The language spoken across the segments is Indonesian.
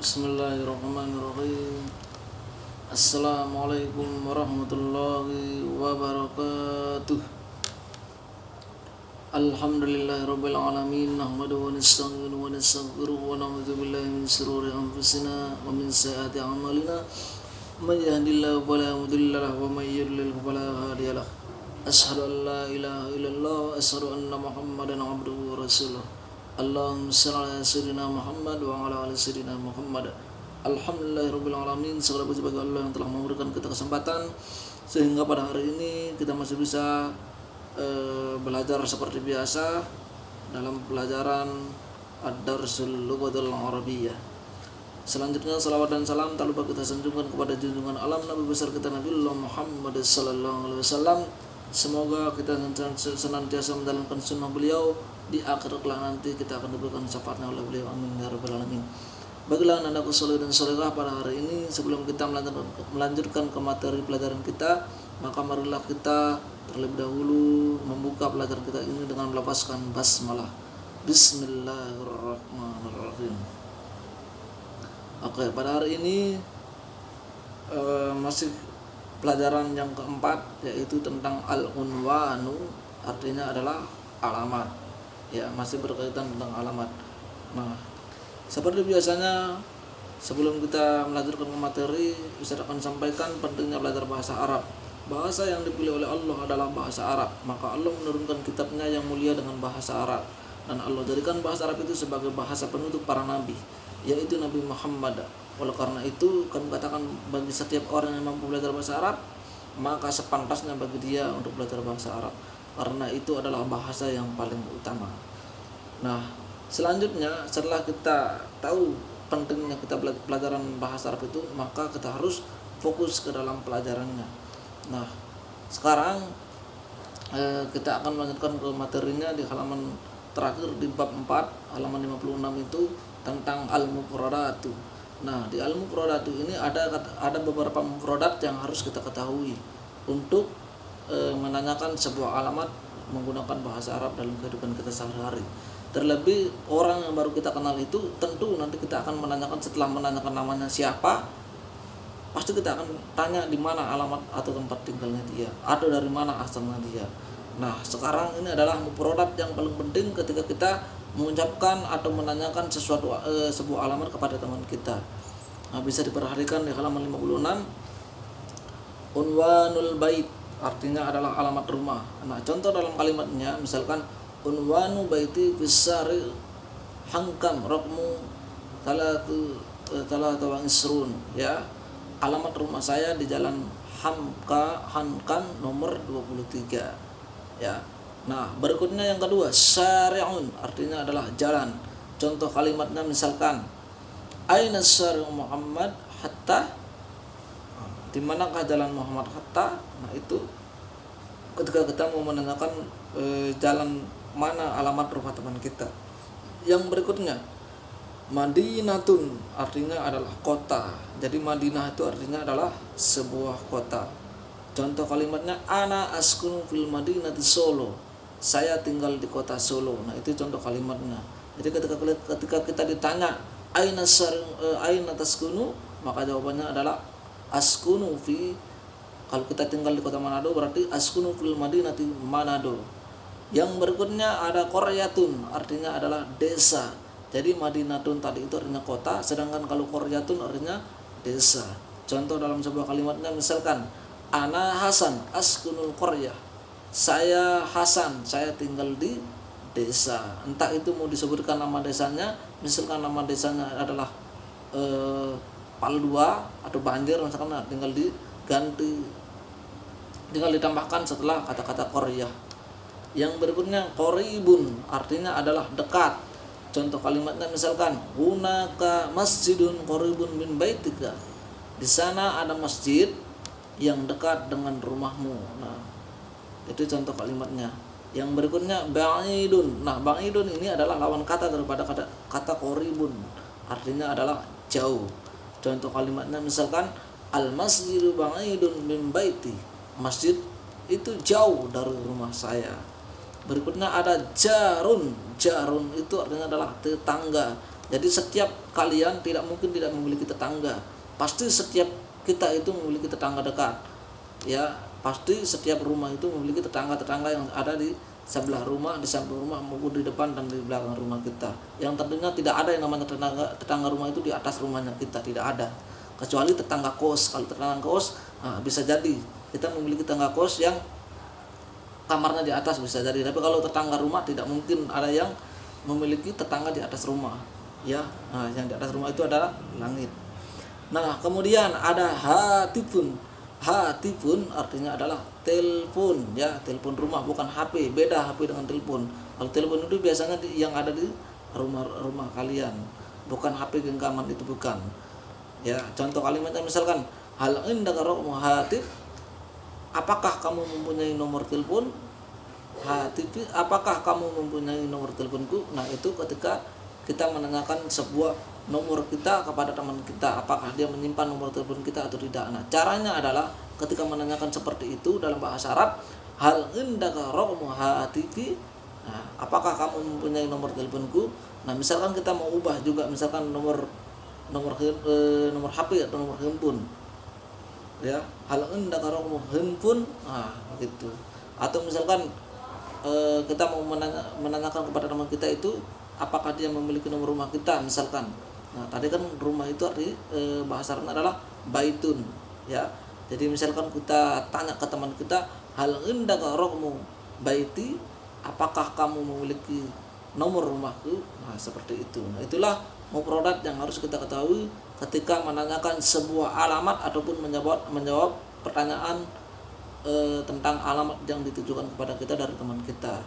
Bismillahirrahmanirrahim. Assalamualaikum warahmatullahi wabarakatuh. Alhamdulillahirabbil alamin. Nahmaduhu wa nasta'inuhu wa nastaghfiruhu wa na'udzu billahi min shururi anfusina wa min sayyiati a'malina. May yahdihillahu fala mudilla lahu wa may yudlil fala hadiya lahu. Asyhadu an la ilaha illallah wa asyhadu anna Muhammadan 'abduhu wa rasuluh. Allahumma shalli ala sayyidina Muhammad wa ala ali sayyidina Muhammad. Alhamdulillahirabbil alamin. Segala puji bagi Allah yang telah memberikan kita kesempatan sehingga pada hari ini kita masih bisa belajar seperti biasa dalam pelajaran Ad-Darsul Lughatul Arabiyyah. Selanjutnya salawat dan salam tak lupa kita sanjungkan kepada junjungan alam Nabi besar kita Nabiullah Muhammad sallallahu alaihi wasallam. Semoga kita senantiasa menjalankan sunnah beliau. Di akhir kelak nanti kita akan diberikan syafaatnya oleh beliau. Amin ya rabbal alamin. Baiklah anakku saleh dan salehah, pada hari ini sebelum kita melanjutkan ke materi pelajaran kita, maka marilah kita terlebih dahulu membuka pelajaran kita ini dengan melafazkan basmalah. Bismillahirrahmanirrahim. Oke, pada hari ini masih pelajaran yang keempat, yaitu tentang al-unwanu, artinya adalah alamat. Ya, masih berkaitan tentang alamat. Nah, seperti biasanya sebelum kita melanjutkan ke materi, Ustaz akan sampaikan pentingnya belajar bahasa Arab. Bahasa yang dipilih oleh Allah adalah bahasa Arab. Maka Allah menurunkan kitabnya yang mulia dengan bahasa Arab, dan Allah jadikan bahasa Arab itu sebagai bahasa penutup para nabi, yaitu Nabi Muhammad. Oleh karena itu kami katakan bagi setiap orang yang mampu belajar bahasa Arab, maka sepantasnya bagi dia untuk belajar bahasa Arab, karena itu adalah bahasa yang paling utama. Nah, selanjutnya setelah kita tahu pentingnya kita pelajaran bahasa Arab itu, maka kita harus fokus ke dalam pelajarannya. Nah, sekarang kita akan melanjutkan ke materinya di halaman terakhir di bab 4 halaman 56 itu tentang al-mufradatu. Nah, di al-mufradatu ini ada beberapa mufradat yang harus kita ketahui untuk menanyakan sebuah alamat menggunakan bahasa Arab dalam kehidupan kita sehari-hari. Terlebih orang yang baru kita kenal itu, tentu nanti kita akan menanyakan, setelah menanyakan namanya siapa, pasti kita akan tanya di mana alamat atau tempat tinggalnya dia, atau dari mana asalnya dia. Nah, sekarang ini adalah mufradat yang paling penting ketika kita mengucapkan atau menanyakan sesuatu sebuah alamat kepada teman kita. Nah, bisa diperhatikan di halaman 56. Unwanul bait artinya adalah alamat rumah. Nah, contoh dalam kalimatnya misalkan unwanu baiti fisari hankam raqmu talatu wa isrun, ya. Alamat rumah saya di jalan Hankam nomor 23, ya. Nah, berikutnya yang kedua, syari'un artinya adalah jalan. Contoh kalimatnya misalkan aina syari'u Muhammad hatta, di manakah jalan Muhammad hatta. Nah, itu ketika kita mau menanyakan jalan mana alamat rumah teman kita. Yang berikutnya, Madinatun artinya adalah kota. Jadi Madinah itu artinya adalah sebuah kota. Contoh kalimatnya ana askunu fil madinati Solo, saya tinggal di kota Solo. Nah, itu contoh kalimatnya. Jadi ketika kita ditanya aina taskunu, maka jawabannya adalah askunu fi. Kalau kita tinggal di kota Manado berarti askunu fil madinati Manado. Yang berikutnya ada qaryatun artinya adalah desa. Jadi Madinatun tadi itu artinya kota, sedangkan kalau qaryatun artinya desa. Contoh dalam sebuah kalimatnya misalkan ana Hasan askunul qaryah, saya Hasan, saya tinggal di desa. Entah itu mau disebutkan nama desanya, misalkan nama desanya adalah Paldua atau Banjir misalkan, tinggal ditambahkan setelah kata-kata qaryah. Yang berikutnya qoribun artinya adalah dekat. Contoh kalimatnya misalkan hunaka masjidun qoribun min baitika, di sana ada masjid yang dekat dengan rumahmu. Nah, itu contoh kalimatnya. Yang berikutnya ba'idun. Nah, ba'idun ini adalah lawan kata daripada kata qoribun, artinya adalah jauh. Contoh kalimatnya misalkan al masjidu ba'idun min baiti, masjid itu jauh dari rumah saya. Berikutnya ada jarun. Jarun itu artinya adalah tetangga. Jadi setiap kalian tidak mungkin tidak memiliki tetangga. Pasti setiap kita itu memiliki tetangga dekat. Ya, pasti setiap rumah itu memiliki tetangga-tetangga yang ada di sebelah rumah, di samping rumah maupun di depan dan di belakang rumah kita. Yang tentunya tidak ada yang namanya tetangga rumah itu di atas rumahnya kita, tidak ada. Kecuali tetangga kos. Kalau tetangga kos, bisa jadi kita memiliki tetangga kos yang kamarnya di atas, bisa jadi. Tapi kalau tetangga rumah tidak mungkin ada yang memiliki tetangga di atas rumah. Ya, yang di atas rumah itu adalah langit. Nah, kemudian ada hatifun. Hatifun artinya adalah telepon, ya, telepon rumah, bukan HP. Beda HP dengan telepon. Kalau telepon itu biasanya yang ada di rumah kalian, bukan HP genggaman, itu bukan. Ya, contoh kalimatnya misalkan hal indaka raqmu hatif, apakah kamu mempunyai nomor telepon? Hatif, apakah kamu mempunyai nomor teleponku? Nah, itu ketika kita menanyakan sebuah nomor kita kepada teman kita, apakah dia menyimpan nomor telepon kita atau tidak. Nah, caranya adalah ketika menanyakan seperti itu dalam bahasa Arab, hal indaka raqmu hatifi, nah, apakah kamu mempunyai nomor teleponku? Nah, misalkan kita mau ubah juga, misalkan nomor HP atau nomor handphone, ya, hal indaka raqmu handphone, nah gitu. Atau misalkan kita mau menanyakan kepada teman kita itu apakah dia memiliki nomor rumah kita, misalkan. Nah, tadi kan rumah itu arti bahasa Arabnya adalah baitun, ya. Jadi misalkan kita tanya ke teman kita, hal indaka raqmu baiti, apakah kamu memiliki nomor rumahku? Nah, seperti itu. Nah, itulah mufradat yang harus kita ketahui ketika menanyakan sebuah alamat ataupun menjawab pertanyaan tentang alamat yang ditujukan kepada kita dari teman kita.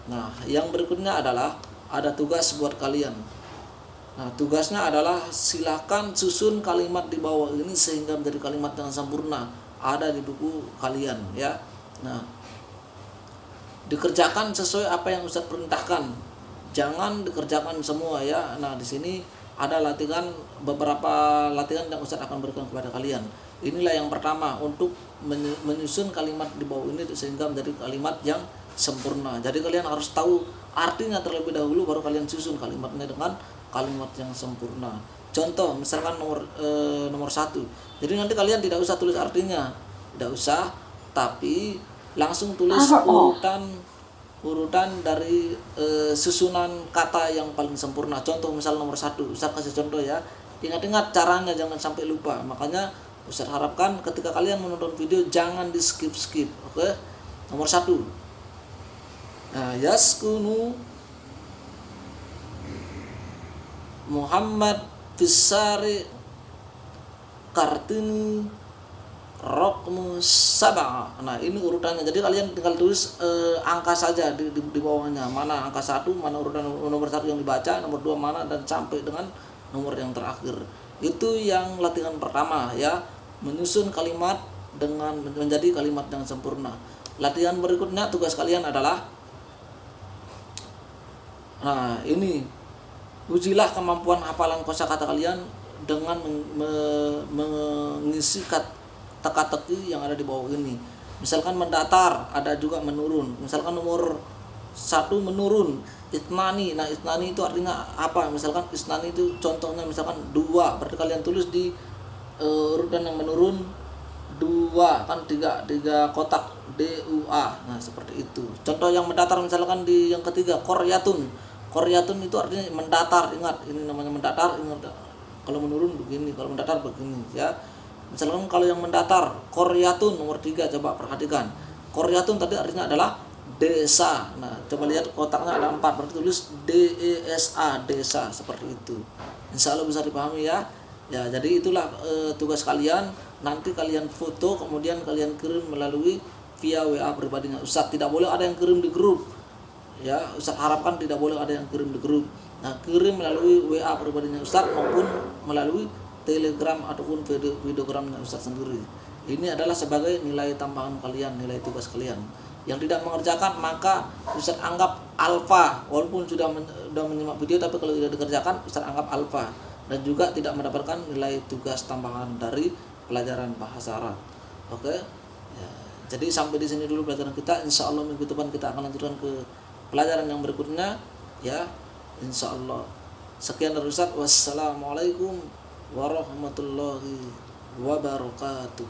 Nah, yang berikutnya adalah ada tugas buat kalian. Nah, tugasnya adalah silakan susun kalimat di bawah ini sehingga menjadi kalimat yang sempurna. Ada di buku kalian, ya. Nah, dikerjakan sesuai apa yang Ustadz perintahkan. Jangan dikerjakan semua, ya. Nah, di sini ada beberapa latihan yang Ustadz akan berikan kepada kalian. Inilah yang pertama, untuk menyusun kalimat di bawah ini sehingga menjadi kalimat yang sempurna. Jadi kalian harus tahu artinya terlebih dahulu, baru kalian susun kalimatnya dengan kalimat yang sempurna. Contoh misalkan nomor 1. Jadi nanti kalian tidak usah tulis artinya, tidak usah, tapi langsung tulis urutan dari susunan kata yang paling sempurna. Contoh misal nomor 1, Ustaz kasih contoh, ya. Ingat-ingat caranya, jangan sampai lupa. Makanya Ustaz harapkan ketika kalian menonton video jangan di skip. Oke? Nomor 1. Nah, yaskunu Muhammad Fisari Kartini Raqmu Sab'a. Nah, ini urutannya. Jadi kalian tinggal tulis angka saja di bawahnya. Mana angka 1, mana urutan nomor 1 yang dibaca, nomor 2 mana, dan sampai dengan nomor yang terakhir. Itu yang latihan pertama, ya. Menyusun kalimat dengan menjadi kalimat yang sempurna. Latihan berikutnya, tugas kalian adalah, nah, ini ujilah kemampuan hafalan kosakata kalian dengan mengisi teka-teki yang ada di bawah ini. Misalkan mendatar, ada juga menurun. Misalkan nomor 1 menurun, itnani. Nah, itnani itu artinya apa? Misalkan itnani itu contohnya misalkan 2, berarti kalian tulis di urutan yang menurun 2, kan 3 kotak, DUA. Nah, seperti itu. Contoh yang mendatar misalkan di yang ketiga, koryatun. Koryatun itu artinya mendatar. Ingat, ini namanya mendatar. Ingat, kalau menurun begini, kalau mendatar begini, ya. Misalkan kalau yang mendatar, koryatun nomor 3, coba perhatikan. Koryatun tadi artinya adalah desa. Nah, coba lihat kotaknya ada 4, berarti tulis DESA, desa, seperti itu. Insya Allah bisa dipahami, ya. Ya, jadi itulah tugas kalian. Nanti kalian foto, kemudian kalian kirim melalui via WA pribadinya Ustadz. Tidak boleh ada yang kirim di grup, ya. Ustadz harapkan tidak boleh ada yang kirim di grup. Nah, kirim melalui WA pribadinya Ustadz maupun melalui Telegram ataupun videogramnya Ustadz sendiri. Ini adalah sebagai nilai tambahan kalian, nilai tugas kalian. Yang tidak mengerjakan maka Ustadz anggap alfa, walaupun sudah menyimak video, tapi kalau tidak dikerjakan Ustadz anggap alfa dan juga tidak mendapatkan nilai tugas tambahan dari pelajaran bahasa Arab. Oke? Ya, jadi sampai di sini dulu pelajaran kita. Insya Allah minggu depan kita akan lanjutkan ke pelajaran yang berikutnya, ya. Insya Allah. Sekian dari Ustaz. Wassalamualaikum warahmatullahi wabarakatuh.